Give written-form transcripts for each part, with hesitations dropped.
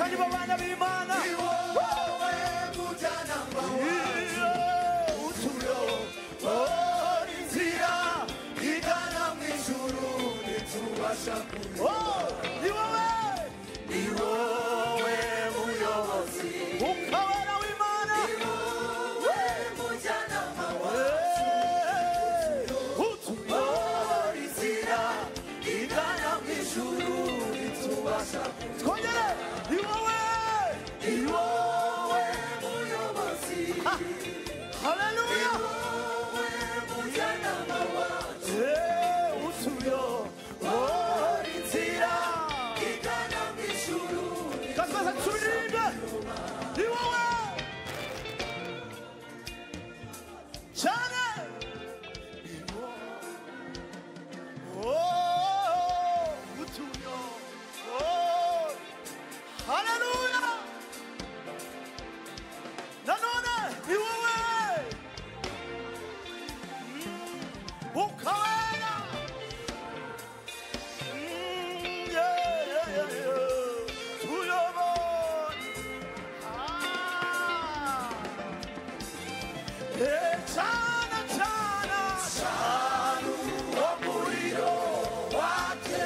ni bo bana b'Imana ni wowe mujyanama wacu utuyobora inzira igana mu ijuru ntitubasha kuyoba ni wowe muyobozi ukabana w'Imana ni wowe mujyanama wacu utuyobora inzira igana mu ijuru ntitubasha twongere ni wowe muyobozi haleluya mujyanama wacu utuyobora inzira igana mu ijuru kazaza turirimbe ni wowe cyane haleluya nanone ni wowe ukawera tuyobora cyane cyane uwo muriro wake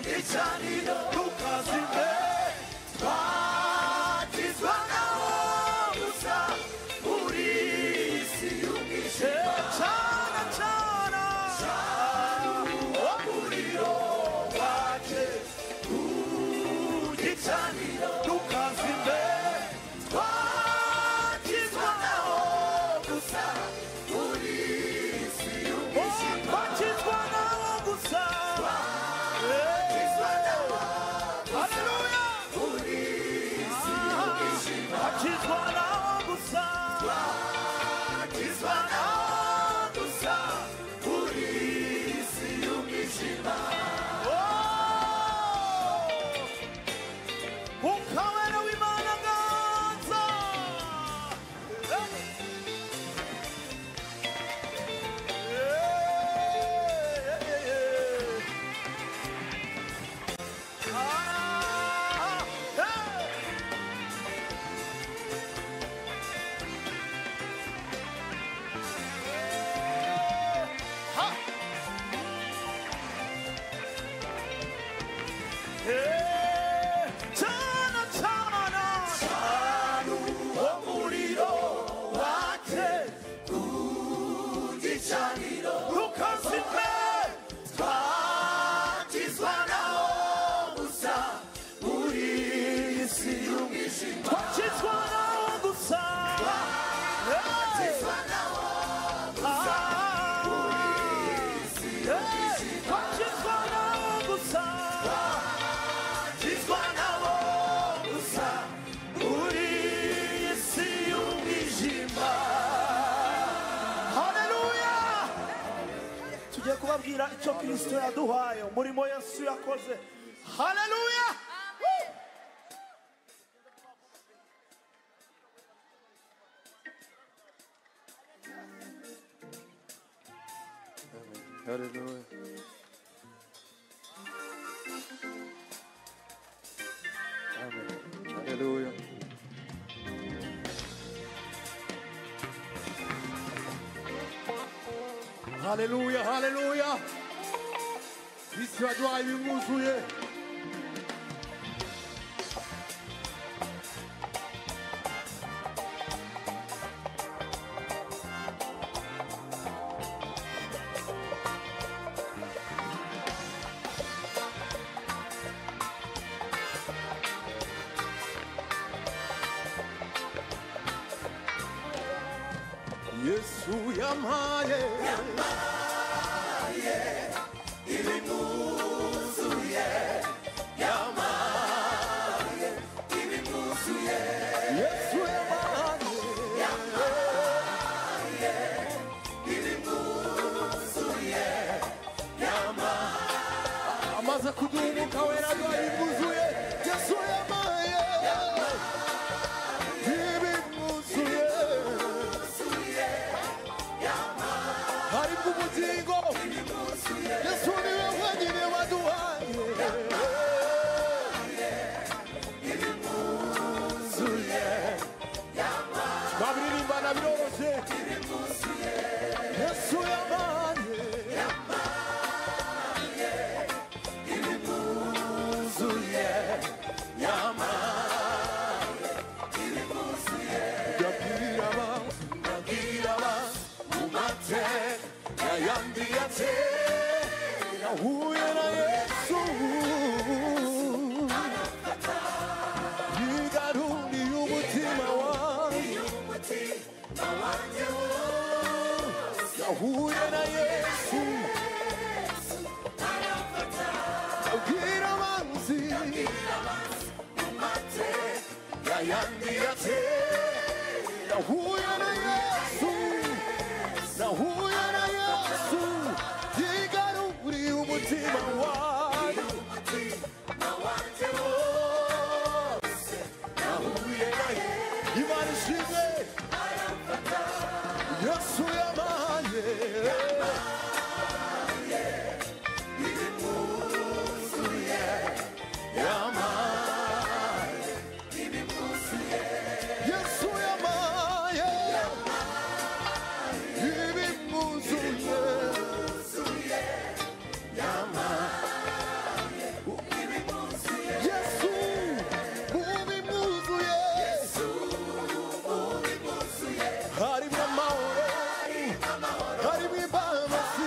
igicaniro tukazime twakizwa nawo gusa muri isi y'umwijima cyane cyane uwo muriro wake igicaniro tukazime twakizwa nawo gusa muri isi y'umwijima bakizwa nawo gusa twakizwa nawo haleluya muri isi y'umwijima bakizwa nawo gusa twakizwa nawo gusa muri isi y'umwijima ukabera w'Imana ganza cyane cyane uwo muriro wake ku gicaniro tukazime twakizwa nawo gusa muri isi y'umwijima bakizwa nawo gusa twakizwa nawo gusa muri isi y'umwijima bakizwa nawo gusa twakizwa nawo gusa muri isi y'umwijima haleluya tugiye kubabwira icyo Kristo yaduhaye umurimo Yesu yakoze haleluya Hallelujah. Amen. Hallelujah. haleluya haleluya Kristo yaduhaye ibimwuzuye Yesu yampaye ibimuzuye yamaye ibimuzuye Yesu yampaye ibimuzuye yamaye amaze kuduha wera ibimwuzuye Yesu yampaye ibimwuzuye hari ubugingo Yesu niwe wenyine waduhaye yakoze yesu yabaye ibimuzuye yamaye ibimuzuye yabwira abantu abwira abantu mu mateka yayandi yatera yahuye na yesu yigaruriye umutima wanjye umutima wanjye wose yahuye na yesu abwira abanzi mu mateka yayandi yatera yahuye na yesu yahuye na yesu yigaruriye umutima wanjye umutima wanjye wose yahuye naye imana ishimwe yesu yabaye ibimuzuye yamaye ibimuzuye yesu yabaye ibimuzuye yesu mubimuzuye harimo amahoro harimo imbabazi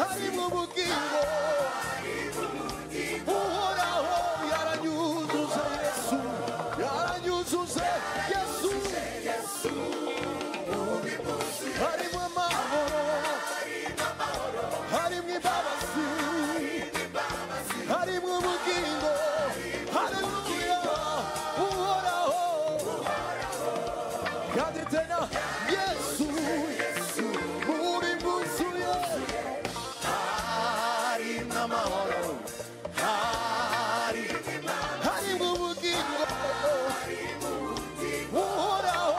harimo ubugingo uhoraho yaranyuzuze yesu yaranyuzuze yesu harimo amahoro harimo imbabazi harimo ubugingo haleluya uhoraho kandi tena yesu mubimuzuye harimo amahoro harimo ubugingo uhoraho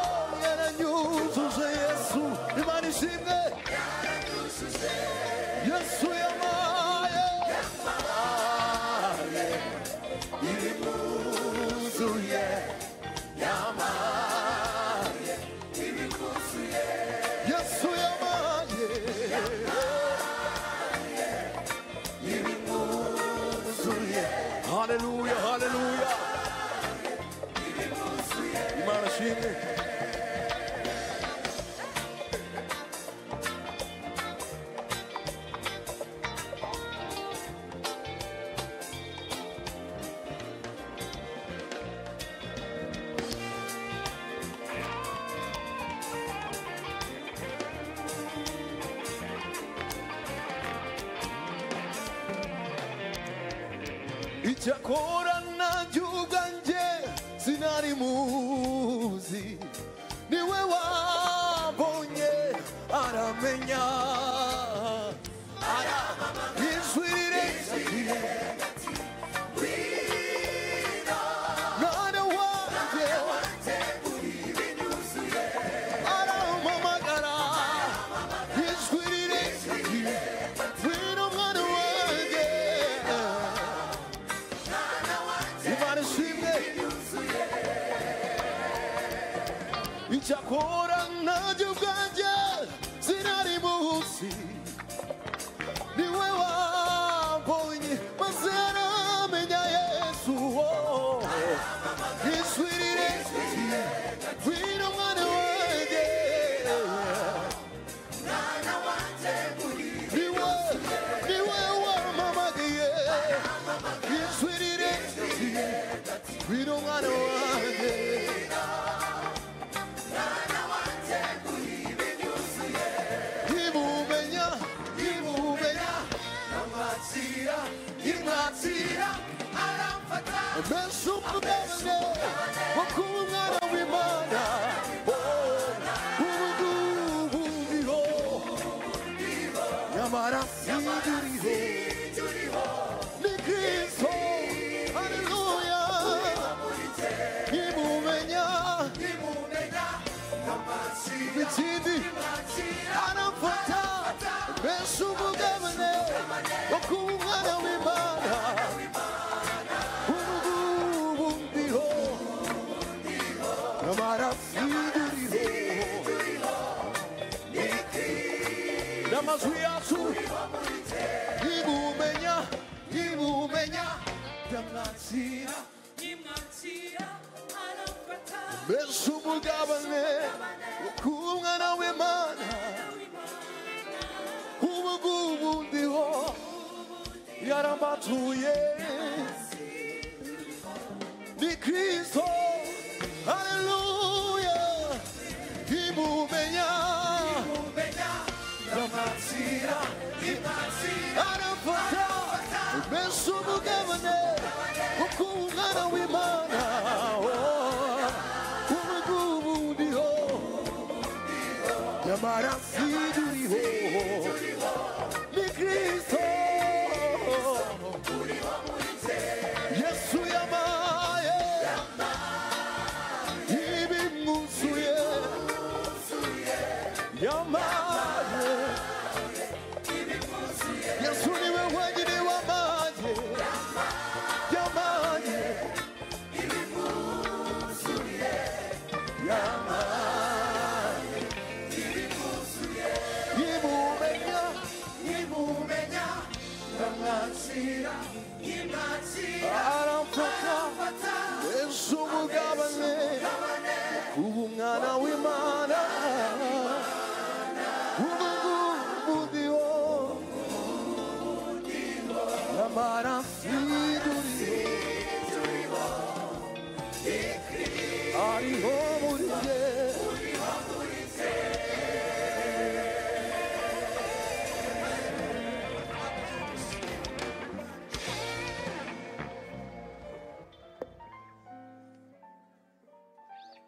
yaranyuzuze yesu imana ishimwe yesu yamaye ibimuzuye yamaye ibimuzuye yesu yamaye ibimuzuye haleluya haleluya imana ishimwe icyakora nanjye ubwanjye sinari muzi niwe wabonye aramenya ijwi rirenze mwana wanjye arampamagara ijwi rirenze ngwino mwana wanjye imana ishimwe icyakora nanjye ubwanjye sinari muzi niwe wambonye maze aramenya yesu ijwi rirenze ngwino mwana wanjye niwe wampamagaye ijwi rirenze ngwino mwana wanjye imumenya imwakira aramfata mbese umugabane wo kuba umwana w'imana ubu ngubu ndiho nyamara sindiriho ni kristo haleluya imumenya ikindi aramfata mbese umugabane wo kuba umwana w'imana ubu ngubu ndiho nyamara sindiriho y'amajwi yacu nimumenya ndamwakira mbese umugabane w'umwana w'Imana ubu ngubu ndiho yarambatuye ni Kristo haleluya nimumenya ndamwakira arafata mbese umugabane w'umwana w'Imana ubu ngubu ndiho nyamara siduriho ni Kristo Yesu yamaye ibimwuzuye yamaye Yesu niwe wenyine wamaye yamaye ibimwuzuye yamaye nimumenya ndamwakira aramfata Yesu umugabane ubu umwana w'Imana ubu ngubu ndiho nyamara siduriho ariho